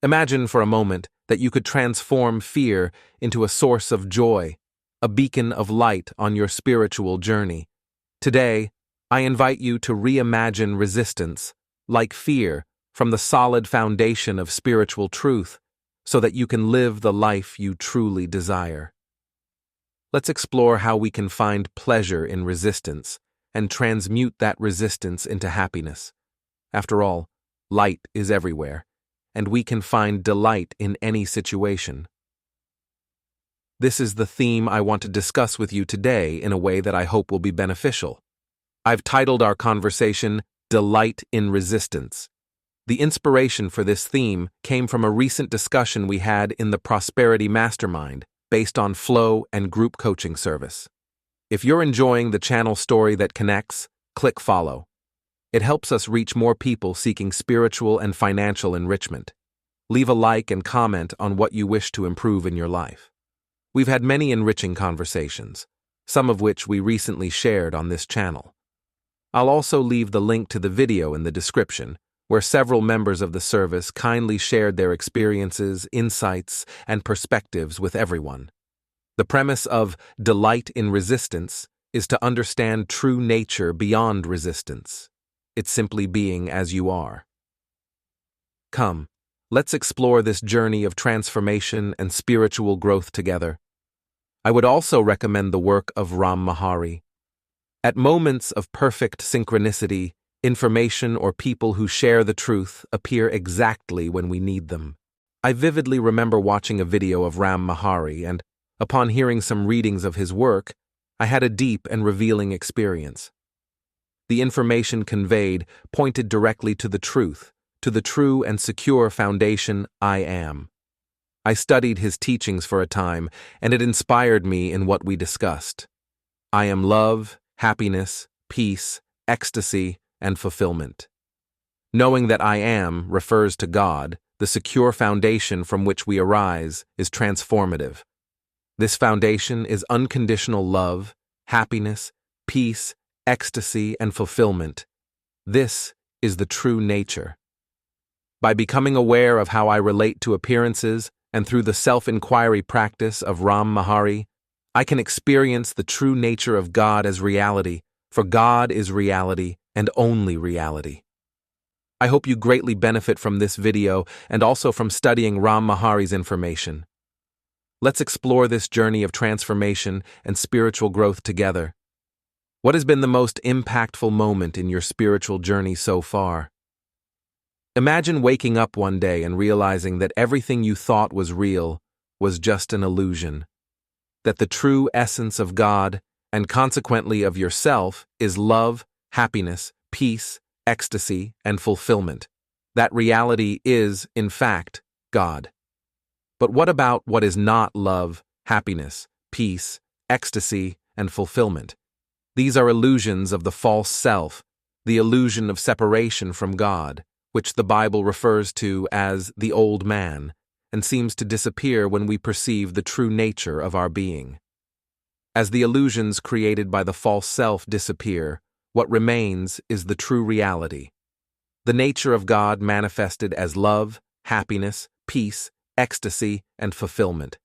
Imagine for a moment that you could transform fear into a source of joy, a beacon of light on your spiritual journey. Today, I invite you to reimagine resistance, like fear, from the solid foundation of spiritual truth, so that you can live the life you truly desire. Let's explore how we can find pleasure in resistance and transmute that resistance into happiness. After all, light is everywhere, and we can find delight in any situation. This is the theme I want to discuss with you today in a way that I hope will be beneficial. I've titled our conversation, Delight in Resistance. The inspiration for this theme came from a recent discussion we had in the Prosperity Mastermind, based on flow and group coaching service. If you're enjoying the channel story that connects, click follow. It helps us reach more people seeking spiritual and financial enrichment. Leave a like and comment on what you wish to improve in your life. We've had many enriching conversations, some of which we recently shared on this channel. I'll also leave the link to the video in the description, where several members of the service kindly shared their experiences, insights, and perspectives with everyone. The premise of Delight in Resistance is to understand true nature beyond resistance. It's simply being as you are. Come, let's explore this journey of transformation and spiritual growth together. I would also recommend the work of Ram Mahari. At moments of perfect synchronicity, information or people who share the truth appear exactly when we need them. I vividly remember watching a video of Ram Mahari, and upon hearing some readings of his work, I had a deep and revealing experience. The information conveyed pointed directly to the truth, to the true and secure foundation I am. I studied his teachings for a time, and it inspired me in what we discussed. I am love, happiness, peace, ecstasy, and fulfillment. Knowing that I am refers to God, the secure foundation from which we arise is transformative. This foundation is unconditional love, happiness, peace, ecstasy, and fulfillment. This is the true nature. By becoming aware of how I relate to appearances and through the self-inquiry practice of Ram Mahari, I can experience the true nature of God as reality, for God is reality and only reality. I hope you greatly benefit from this video and also from studying Ram Mahari's information. Let's explore this journey of transformation and spiritual growth together. What has been the most impactful moment in your spiritual journey so far? Imagine waking up one day and realizing that everything you thought was real was just an illusion. That the true essence of God, and consequently of yourself, is love, happiness, peace, ecstasy, and fulfillment. That reality is, in fact, God. But what about what is not love, happiness, peace, ecstasy, and fulfillment? These are illusions of the false self, the illusion of separation from God, which the Bible refers to as the old man, and seems to disappear when we perceive the true nature of our being. As the illusions created by the false self disappear, what remains is the true reality. The nature of God manifested as love, happiness, peace, ecstasy, and fulfillment.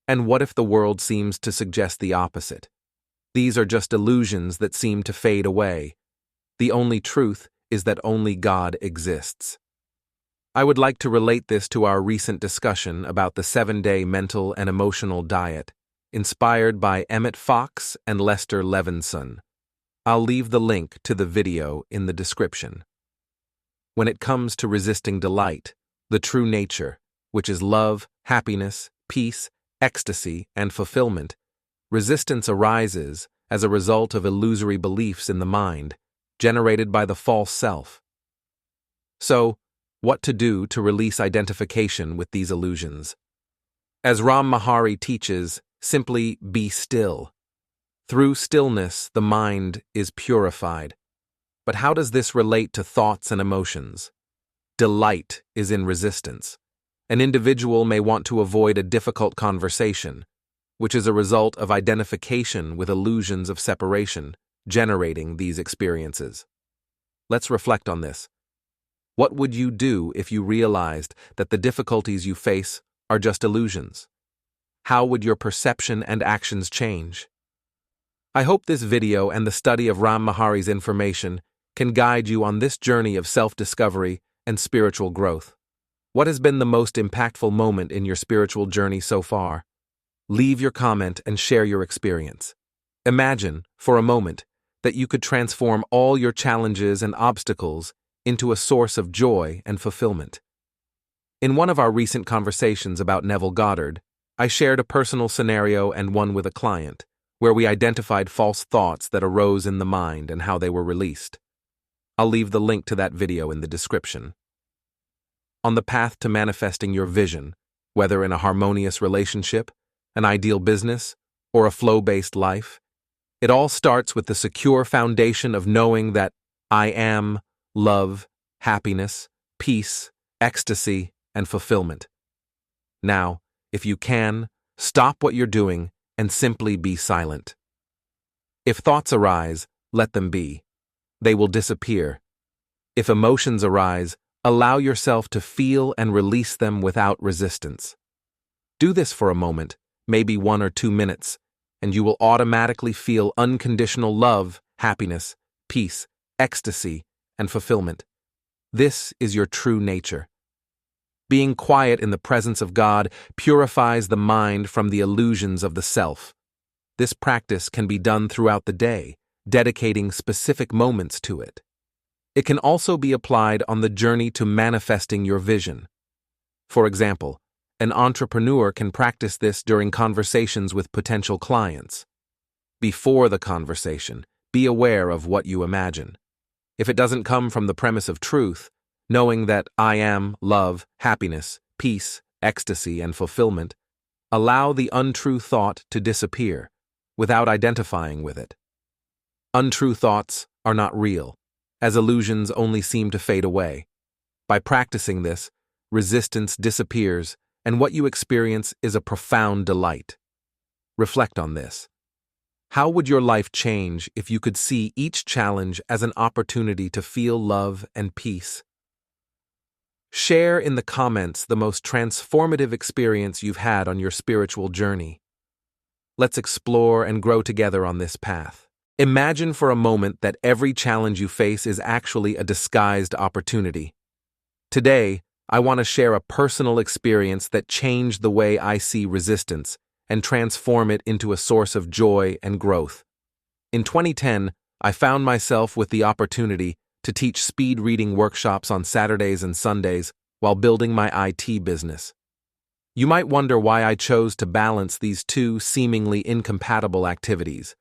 And what if the world seems to suggest the opposite? These are just illusions that seem to fade away. The only truth is that only God exists. I would like to relate this to our recent discussion about the 7-day mental and emotional diet, inspired by Emmett Fox and Lester Levinson. I'll leave the link to the video in the description. When it comes to resisting delight, the true nature, which is love, happiness, peace, ecstasy, and fulfillment, resistance arises as a result of illusory beliefs in the mind, generated by the false self. So, what to do to release identification with these illusions? As Ram Mahari teaches, simply be still. Through stillness, the mind is purified. But how does this relate to thoughts and emotions? Delight is in resistance. An individual may want to avoid a difficult conversation, which is a result of identification with illusions of separation, generating these experiences. Let's reflect on this. What would you do if you realized that the difficulties you face are just illusions? How would your perception and actions change? I hope this video and the study of Ram Mahari's information can guide you on this journey of self-discovery and spiritual growth. What has been the most impactful moment in your spiritual journey so far? Leave your comment and share your experience. Imagine, for a moment, that you could transform all your challenges and obstacles into a source of joy and fulfillment. In one of our recent conversations about Neville Goddard, I shared a personal scenario and one with a client, where we identified false thoughts that arose in the mind and how they were released. I'll leave the link to that video in the description. On the path to manifesting your vision, whether in a harmonious relationship, an ideal business, or a flow-based life, it all starts with the secure foundation of knowing that I am love, happiness, peace, ecstasy, and fulfillment. Now, if you can, stop what you're doing and simply be silent. If thoughts arise, let them be. They will disappear. If emotions arise, allow yourself to feel and release them without resistance. Do this for a moment, maybe 1 or 2 minutes, and you will automatically feel unconditional love, happiness, peace, ecstasy, and fulfillment. This is your true nature. Being quiet in the presence of God purifies the mind from the illusions of the self. This practice can be done throughout the day, dedicating specific moments to it. It can also be applied on the journey to manifesting your vision. For example, an entrepreneur can practice this during conversations with potential clients. Before the conversation, be aware of what you imagine. If it doesn't come from the premise of truth, knowing that I am love, happiness, peace, ecstasy, and fulfillment, allow the untrue thought to disappear without identifying with it. Untrue thoughts are not real, as illusions only seem to fade away. By practicing this, resistance disappears, and what you experience is a profound delight. Reflect on this. How would your life change if you could see each challenge as an opportunity to feel love and peace? Share in the comments the most transformative experience you've had on your spiritual journey. Let's explore and grow together on this path. Imagine for a moment that every challenge you face is actually a disguised opportunity. Today, I want to share a personal experience that changed the way I see resistance and transform it into a source of joy and growth. In 2010, I found myself with the opportunity to teach speed reading workshops on Saturdays and Sundays while building my IT business. You might wonder why I chose to balance these two seemingly incompatible activities.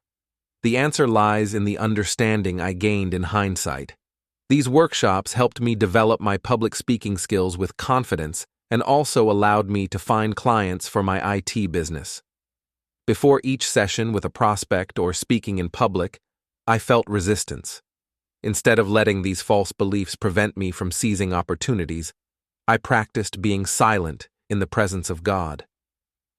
The answer lies in the understanding I gained in hindsight. These workshops helped me develop my public speaking skills with confidence and also allowed me to find clients for my IT business. Before each session with a prospect or speaking in public, I felt resistance. Instead of letting these false beliefs prevent me from seizing opportunities, I practiced being silent in the presence of God.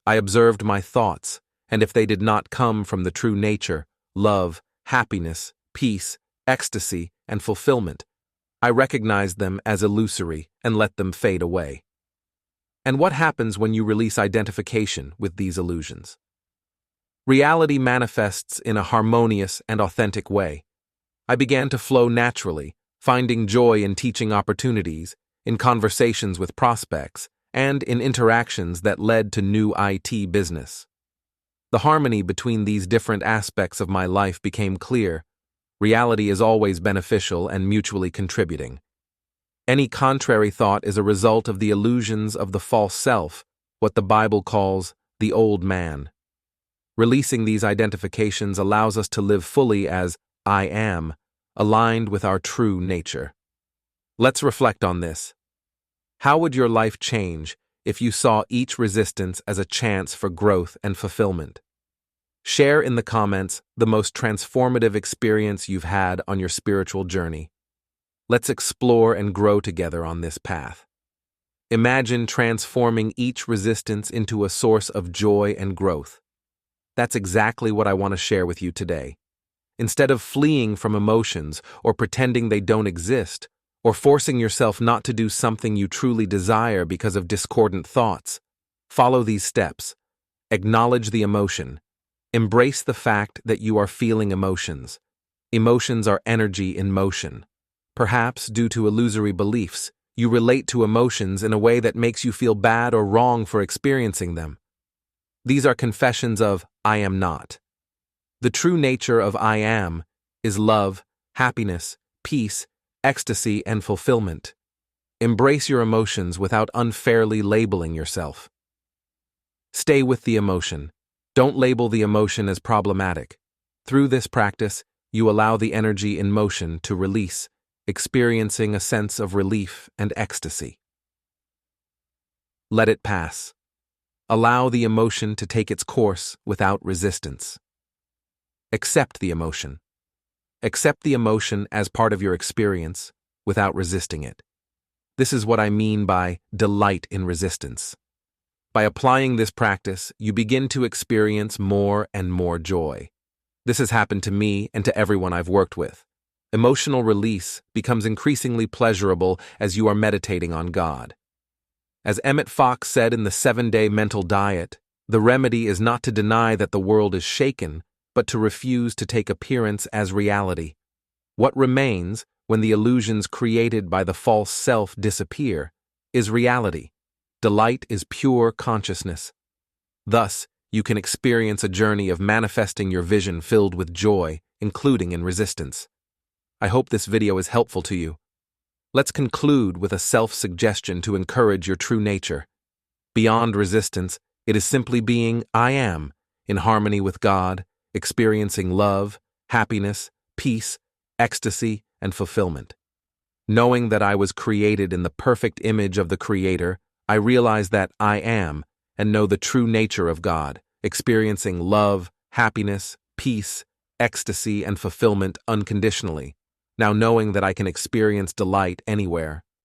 I observed my thoughts, and if they did not come from the true nature, love, happiness, peace, ecstasy, and fulfillment, I recognized them as illusory and let them fade away. And what happens when you release identification with these illusions? Reality manifests in a harmonious and authentic way. I began to flow naturally, finding joy in teaching opportunities, in conversations with prospects, and in interactions that led to new IT business. The harmony between these different aspects of my life became clear. Reality is always beneficial and mutually contributing. Any contrary thought is a result of the illusions of the false self, what the Bible calls the old man. Releasing these identifications allows us to live fully as I am, aligned with our true nature. Let's reflect on this. How would your life change if you saw each resistance as a chance for growth and fulfillment? Share in the comments the most transformative experience you've had on your spiritual journey. Let's explore and grow together on this path. Imagine transforming each resistance into a source of joy and growth. That's exactly what I want to share with you today. Instead of fleeing from emotions or pretending they don't exist, or forcing yourself not to do something you truly desire because of discordant thoughts. Follow these steps. Acknowledge the emotion. Embrace the fact that you are feeling emotions. Emotions are energy in motion. Perhaps, due to illusory beliefs, you relate to emotions in a way that makes you feel bad or wrong for experiencing them. These are confessions of I am not. The true nature of I am is love, happiness, peace, ecstasy, and fulfillment. Embrace your emotions without unfairly labeling yourself. Stay with the emotion. Don't label the emotion as problematic. Through this practice, you allow the energy in motion to release, experiencing a sense of relief and ecstasy. Let it pass. Allow the emotion to take its course without resistance. Accept the emotion. Accept the emotion as part of your experience without resisting it. This is what I mean by delight in resistance. By applying this practice, you begin to experience more and more joy. This has happened to me and to everyone I've worked with. Emotional release becomes increasingly pleasurable as you are meditating on God. As Emmett Fox said in the 7-Day Mental Diet, the remedy is not to deny that the world is shaken, but to refuse to take appearance as reality. What remains, when the illusions created by the false self disappear, is reality. Delight is pure consciousness. Thus, you can experience a journey of manifesting your vision filled with joy, including in resistance. I hope this video is helpful to you. Let's conclude with a self-suggestion to encourage your true nature. Beyond resistance, it is simply being I am, in harmony with God, experiencing love, happiness, peace, ecstasy, and fulfillment. Knowing that I was created in the perfect image of the Creator, I realize that I am, and know the true nature of God, experiencing love, happiness, peace, ecstasy, and fulfillment unconditionally. Now knowing that I can experience delight anywhere,